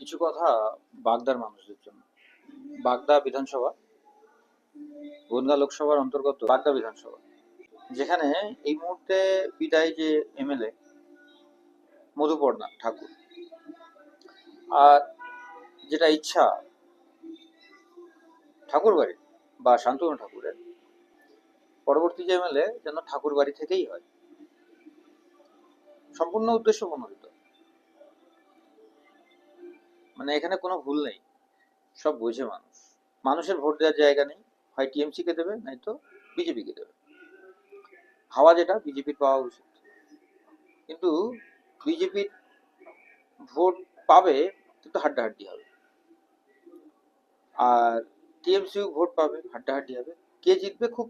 কিছু কথা বাগদার মানুষদের জন্য। বাগদা বিধানসভা বনগাঁ লোকসভার অন্তর্গত বাগদা বিধানসভা, যেখানে এই মুহূর্তে বিদায়ী যে এমএলএ মধুপর্ণা ঠাকুর, আর যেটা ইচ্ছা ঠাকুর বাড়ির বা শান্তনু ঠাকুরের পরবর্তী যে এমএলএ যেন ঠাকুর বাড়ি থেকেই হয়, সম্পূর্ণ উদ্দেশ্য প্রণোদিত। মানে এখানে কোনো ভুল নেই, সব বোঝে মানুষ। মানুষের ভোট দেওয়ার জায়গা নেই, হয় টিএমসি কে দেবে, নয়তো বিজেপি কে দেবে। হাওয়া যেটা বিজেপির পাওয়া উচিত, কিন্তু বিজেপির ভোট পাবে, কিন্তু হাড্ডাহাড্ডি হবে। আর টিএমসিও ভোট পাবে, হাড্ডাহাড্ডি হবে। কে জিতবে, খুব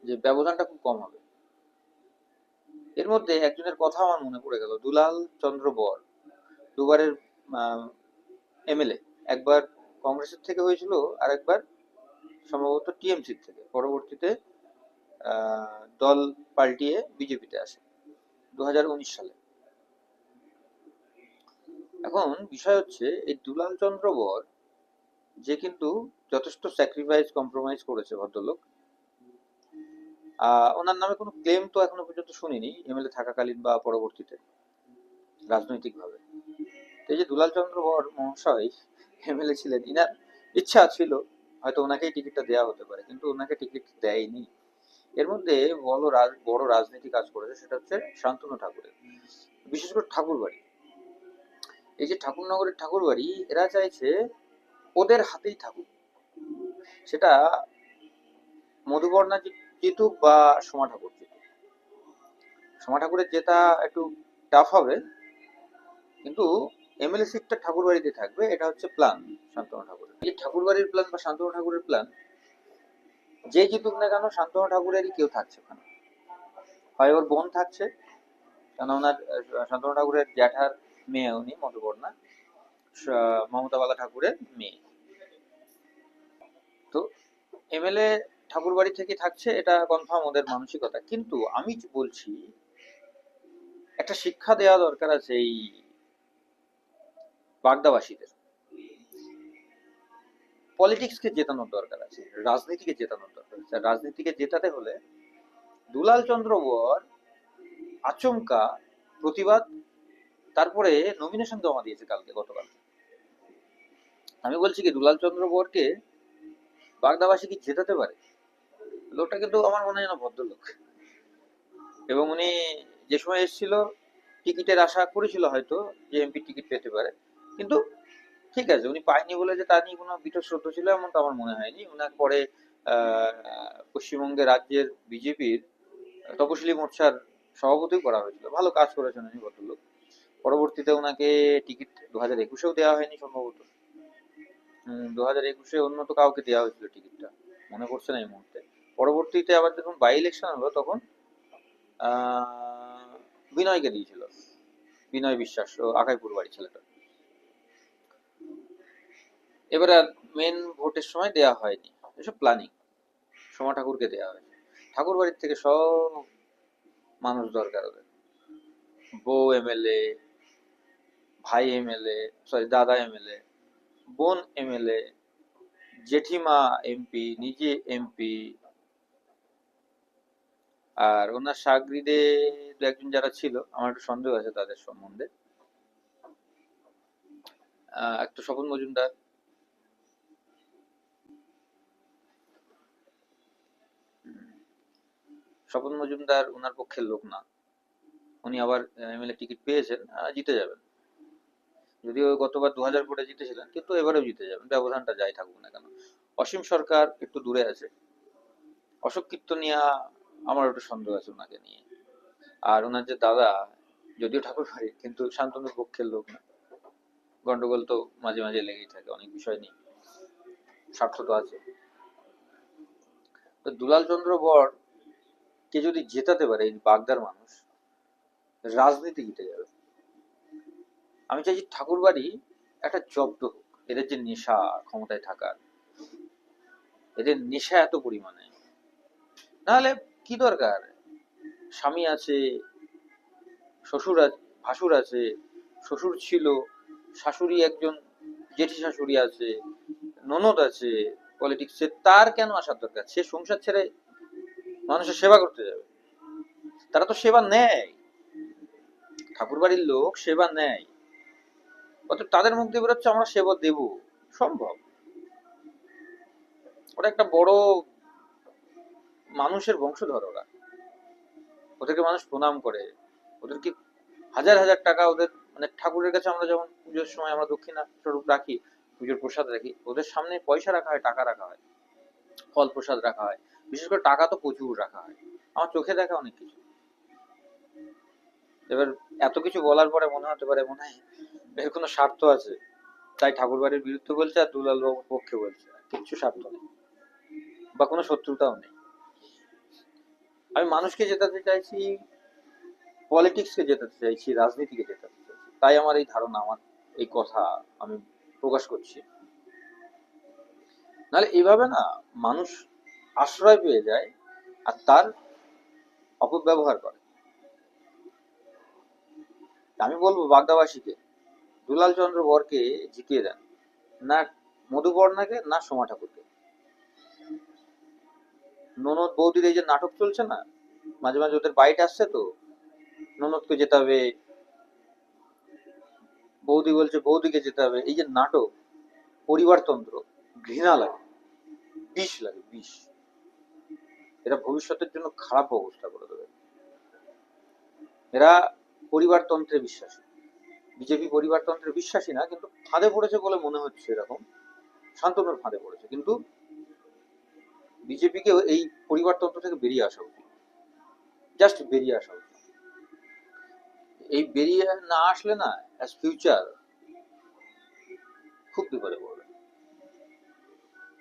যে ব্যবধানটা খুব কম হবে। এর মধ্যে একজনের কথা আমার মনে পড়ে গেল, দুলাল চন্দ্র বর, দুবারের এমএলএ। একবার কংগ্রেসের থেকে হয়েছিল, আর একবার সম্ভবত টিএমসির থেকে। পরবর্তীতে দল পাল্টিয়ে বিজেপিতে আসে 2019 সালে। এখন বিষয় হচ্ছে, এই দুলাল চন্দ্র বর যে কিন্তু যথেষ্ট স্যাক্রিফাইস কম্প্রোমাইজ করেছে ভদ্রলোক। ওনার নামে কোনো ক্লেম তো এখনো পর্যন্ত শুনিনি, এমএলএ থাকাকালীন বা পরবর্তীতে রাজনৈতিকভাবে। এই যে দুলাল চন্দ্র বর মহাশয় এমএলএ ছিলেন, ইনার ইচ্ছা ছিল হয়তো ওনাকেই টিকিটটা দেওয়া হতে পারে, কিন্তু ওনাকে টিকিট দেয়নি। এর মধ্যে বড় রাজনীতি কাজ করেছে, সেটা হচ্ছে শান্তনু ঠাকুরের, বিশেষ করে ঠাকুর বাড়ি। এই যে ঠাকুরনগরের ঠাকুর বাড়ি, এরা চাইছে ওদের হাতেই থাকুক। সেটা মধুবর্ণা জিতুক বা সোমা ঠাকুর জিতুক। সোমা ঠাকুরের জেতা একটু টাফ হবে, কিন্তু এমএলএ সিটটা ঠাকুর বাড়িতে থাকবে, এটা হচ্ছে প্ল্যান শান্তনু ঠাকুরের। এই ঠাকুর বাড়ির প্ল্যান বা শান্তনু ঠাকুরের প্ল্যান, যে জিতুক না কেন শান্তনু ঠাকুরেরই কেউ থাকছে ওখানে। হয় ওর বোন থাকছে, কেন ওনার শান্তনু ঠাকুরের জ্যাঠার মেয়ে উনি, মধুবর্ণা, মমতা বালা ঠাকুরের মেয়ে। তো এমএলএ ঠাকুর বাড়ি থেকে থাকছে, এটা কনফার্ম ওদের মানসিকতা। কিন্তু আমি বলছি, একটা শিক্ষা দেওয়া দরকার আছে এই বাগদাবাসীদের। পলিটিক্সকে জেতানোর দরকার আছে, রাজনীতিকে জেতানোর দরকার আছে। রাজনীতিকে জেতাতে হলে দুলাল চন্দ্র বর আচমকা প্রতিবাদ, তারপরে নমিনেশন জমা দিয়েছে গতকাল। আমি বলছি কি, দুলাল চন্দ্র বরকে বাগদাবাসী কি জেতাতে পারে? লোকটা কিন্তু আমার মনে হয় না ভদ্রলোক। এবং উনি যে সময় এসেছিল, টিকিটের আশা করেছিল হয়তো যে এমপি টিকিট পেতে পারে, কিন্তু ঠিক আছে, উনি পায়নি বলে যে তা নিয়ে কোনো বীতশ্রদ্ধ ছিল এমন তো আমার মনে হয়নি। উনার পরে পশ্চিমবঙ্গে রাজ্যের বিজেপির তপশিলি মোর্চার সভাপতি করা হয়েছিল, ভালো কাজ করেছেন উনি ভদ্রলোক। পরবর্তীতে ওনাকে টিকিট 2021-এও দেওয়া হয়নি সম্ভবত। 2021-এ অন্য তো কাউকে দেওয়া হয়েছিল টিকিটটা, মনে পড়ছে না এই মুহূর্তে। পরবর্তীতে আবার যখন বাই ইলেকশন হলো, তখন বিনয়কে দিয়েছিল, বিনয় বিশ্বাস, ও আকাইপুর বাড়ি ছেলেটা। এবারে মেন ভোটের সময় দেওয়া হয়নি, এসব প্ল্যানিং। সোমা ঠাকুরকে দেওয়া হয়েছে। ঠাকুর বাড়ির থেকে সব মানুষ দরকার ওদের, বউ এমএলএ, ভাই এমএলএ, সরি দাদা এমএলএ, বোন এমএলএ, জেঠিমা এমপি, নিজে এমপি। আর ওনার সাগরিদে দু একজন যারা ছিল, আমার একটু সন্দেহ আছে তাদের সম্বন্ধে। একটা স্বপন মজুমদার, স্বপন মজুমদার ওনার পক্ষের লোক না। উনি আবার এমএলএ টিকিট পেয়েছেন, জিতে যাবেন। যদিও গতবার 2000 ভোটে জিতেছিলেন, কিন্তু এবারেও জিতে যাবেন, ব্যবধানটা যাই থাকুক না কেন। অসীম সরকার একটু দূরে আছে। অশোক কীর্তনিয়া আমার একটু সন্দেহ আছে ওনাকে নিয়ে। আর ওনার যে দাদা, যদিও ঠাকুর বাড়ি, কিন্তু শান্তনুর পক্ষের লোক না। গন্ডগোল তো মাঝে মাঝে লেগেই থাকে, অনেক বিষয় নিয়ে স্বার্থ তো আছে। তো দুলাল চন্দ্র বর কে যদি জেতাতে পারে এই বাগদার মানুষ, রাজনীতি জিতে যাবে। আমি চাইছি ঠাকুর বাড়ি একটা জব্দ হোক। এদের যে নেশা ক্ষমতায় থাকার, এদের নেশা এত পরিমাণে, নাহলে কি দরকার? স্বামী আছে, শ্বশুর আছে, ভাসুর আছে, শ্বশুর ছিল, শাশুড়ি একজন, জেঠি শাশুড়ি আছে, ননদ আছে পলিটিক্সে, তার কেন আসার দরকার? সে সংসার ছেড়ে মানুষের সেবা করতে যাবে। তারা তো সেবা নেয়, ঠাকুর বাড়ির লোক সেবা নেয়, অথচ তাদের মুখ দিয়ে বেরোচ্ছে আমরা সেবা দেব। সম্ভব? ওরা একটা বড় মানুষের বংশধর, ওরা, ওদেরকে মানুষ প্রণাম করে, ওদেরকে হাজার হাজার টাকা, ওদের মানে ঠাকুরের কাছে আমরা যেমন পুজোর সময় আমরা দক্ষিণা স্বরূপ রাখি, পুজোর প্রসাদ রাখি, ওদের সামনে পয়সা রাখা হয়, টাকা রাখা হয়, ফল প্রসাদ রাখা হয়, বিশেষ করে টাকা তো প্রচুর রাখা হয়। আমার চোখে দেখা অনেক কিছু। এবার এত কিছু বলার পরে মনে হতে পারে মনে হয় এর কোনো স্বার্থ আছে, তাই ঠাকুর বাড়ির বিরুদ্ধে বলছে আর দুলাল বাবুর পক্ষে বলছে। কিচ্ছু স্বার্থ নেই বা কোনো শত্রুতাও নেই। আমি মানুষকে জেতাতে চাইছি, পলিটিক্সকে জেতাতে চাইছি, রাজনীতিকে জেতাতে চাইছি, তাই আমার এই ধারণা, আমার এই কথা আমি প্রকাশ করছি। নাহলে এইভাবে না মানুষ আশ্রয় পেয়ে যায় আর তার অপব্যবহার করে। আমি বলবো বাগদাবাসীকে দুলাল চন্দ্র বরকে জিতিয়ে দেন, না মধুবর্ণাকে না সোমা ঠাকুরকে। ননদ বৌদির এই যে নাটক চলছে না, মাঝে মাঝে ওদের বাইট আসছে তো, ননদকে জেতাবে, বৌদি বলছে বৌদিকে জেতাবে, এই যে নাটক, পরিবারতন্ত্র, ঘৃণা লাগে, বিষ লাগে, বিষ। এরা ভবিষ্যতের জন্য খারাপ অবস্থা করে দেবে। এরা পরিবারতন্ত্রে বিশ্বাসী, বিজেপি পরিবারতন্ত্রে বিশ্বাসী না, কিন্তু ফাঁদে পড়েছে বলে মনে হচ্ছে, এরকম শান্তনুর ফাঁদে পড়েছে। কিন্তু বিজেপিকে এই পরিবারতন্ত্র থেকে বেরিয়ে আসা উচিত, জাস্ট বেরিয়ে আসা উচিত। এই বেরিয়ে না আসলে না অ্যাজ ফিউচার খুব বিপদে পড়বে।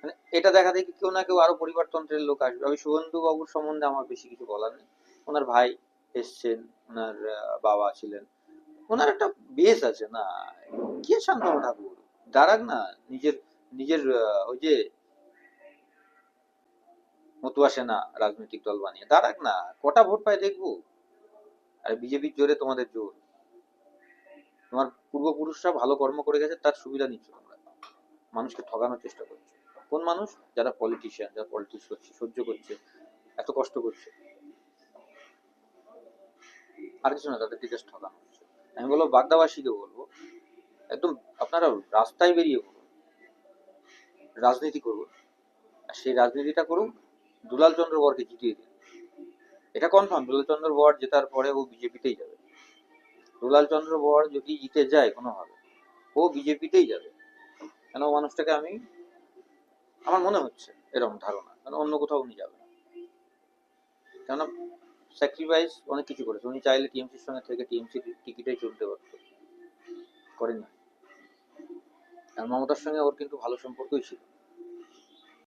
মানে এটা দেখা দেখি কেউ না কেউ আরো পরিবারতন্ত্রের লোক আসবে। আমি শুভেন্দু বাবুর সম্বন্ধে আমার বেশি কিছু বলার নেই। ওনার ভাই এসছেন, ওনার বাবা ছিলেন, ওনার একটা বেস আছে না। কে শান্তনু ঠাকুর দাঁড়াক না, নিজের নিজের ওই যে মতুয়া সেনা রাজনৈতিক দল বানিয়ে দাঁড়াক না, কটা ভোট পায় দেখবো। আর বিজেপির জোরে তোমাদের জোর, তোমার পূর্বপুরুষরা ভালো কর্ম করে গেছে, তার সুবিধা নিচ্ছ তোমরা, মানুষকে ঠকানোর চেষ্টা করছো। কোন মানুষ? যারা পলিটিশিয়ান, যারা পলিটিক্স করছে, সহ্য করছে, এত কষ্ট করছে, আর কিছু না, তাদেরকে জাস্ট ঠকানো হচ্ছে। আমি বলবো বাগদাবাসীকে বলবো একদম আপনারা রাস্তায় বেরিয়ে পড়ুন, রাজনীতি করুন, আর সেই রাজনীতিটা করুন দুলাল চন্দ্র বরকে জিতিয়ে দিন। এটা কনফার্ম, দুলাল চন্দ্র বর জেতার পরে ও বিজেপিতেই যাবে। দুলাল চন্দ্র বর যদি জিতে যায় কোনোভাবে, ও বিজেপিতেই যাবে। কেন, ও মানুষটাকে আমি, আমার মনে হচ্ছে এরকম ধারণা, কারণ অন্য কোথাও উনি যাবে না। কেননা স্যাক্রিফাইস অনেক কিছু করেছে, উনি চাইলে টিএমসির সঙ্গে থেকে টিএমসি টিকিটেই চলতে পারতো, করেনি। আর মমতার সঙ্গে ওর কিন্তু ভালো সম্পর্কই ছিল।